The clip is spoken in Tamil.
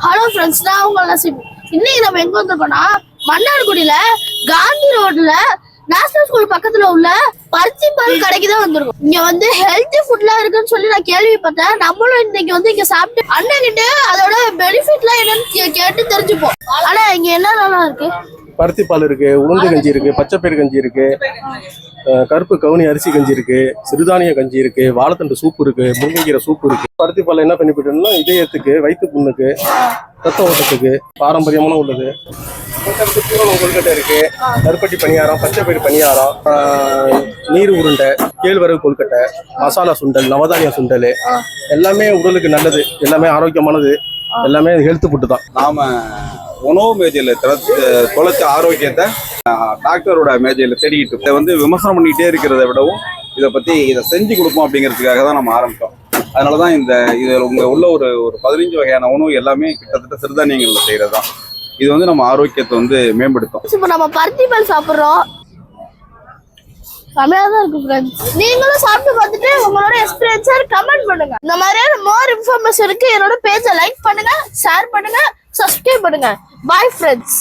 ஹலோ ஃப்ரெண்ட்ஸ், நான் உங்க நசீம். இன்னைக்கு நம்ம எங்க வந்திருக்கோம்னா மன்னார்குடியில காந்தி ரோட்ல நேஷனல் ஸ்கூல் பக்கத்துல உள்ள பருத்தி பால் கடைக்கு தான் வந்திருக்கோம். இங்க வந்து ஹெல்த்தி ஃபுட்லாம் இருக்குன்னு சொல்லி நான் கேள்விப்பட்டேன். நம்மளும் இன்னைக்கு வந்து இங்க சாப்பிட்டு அண்ணன்கிட்ட அதோட பெனிஃபிட்லாம் என்னன்னு கேட்டு தெரிஞ்சுப்போம். ஆனா இங்க என்னென்னலாம் இருக்கு? பருத்தி பால் இருக்கு, உளுந்து கஞ்சி இருக்கு, பச்சைப்பயிறு கஞ்சி இருக்கு, கருப்பு கவுனி அரிசி கஞ்சி இருக்கு, சிறுதானிய கஞ்சி இருக்கு, வாழைத்தண்டு சூப்பு இருக்கு, முருங்கைக்கீரை சூப்பு இருக்கு. பருத்தி பால் என்ன பெனிஃபிட்னா இதயத்துக்கு, வயிற்று புண்ணுக்கு, ரத்த ஓட்டத்துக்கு பாரம்பரியமான உள்ளது. பூரணம் கொழுக்கட்டை இருக்கு, கருப்பட்டி பணியாரம், பச்சைப்பயிறு பணியாரம், நீர் உருண்டை, கேழ்வரகு கொழுக்கட்டை, மசாலா சுண்டல், நவதானிய சுண்டல் எல்லாமே உடலுக்கு நல்லது, எல்லாமே ஆரோக்கியமானது, எல்லாமே ஹெல்த் ஃபுட்டு தான். நாம உணவு மேஜையில் தொலைச்ச ஆரோக்கியத்தை டாக்டரோட மேஜையில் தேடிக்கிட்டு இதை வந்து விமர்சனம் பண்ணிக்கிட்டே இருக்கிறத விடவும் இதை செஞ்சு கொடுப்போம் அப்படிங்கிறதுக்காக தான் நம்ம ஆரம்பித்தோம். அதனால தான் இதில் உள்ள ஒரு 15 வகையான உணவு எல்லாமே கிட்டத்தட்ட சிறுதானியங்களில் செய்கிறது தான். இது வந்து நம்ம ஆரோக்கியத்தை வந்து மேம்படுத்தும். இப்போ நம்ம பருத்தி பால் சாப்பிட்றோம், செமையா தான் இருக்கு ஃப்ரெண்ட்ஸ். நீங்களும் சாப்பிட்டு பார்த்துட்டு உங்களோட எக்ஸ்பீரியன்ஸை கமெண்ட் பண்ணுங்க. இந்த மாதிரியான மோர் இன்ஃபர்மேஷனுக்கு என்னோட பேஜை லைக் பண்ணுங்க, ஷேர் பண்ணுங்க, சப்ஸ்கிரைப் பண்ணுங்க. Bye friends.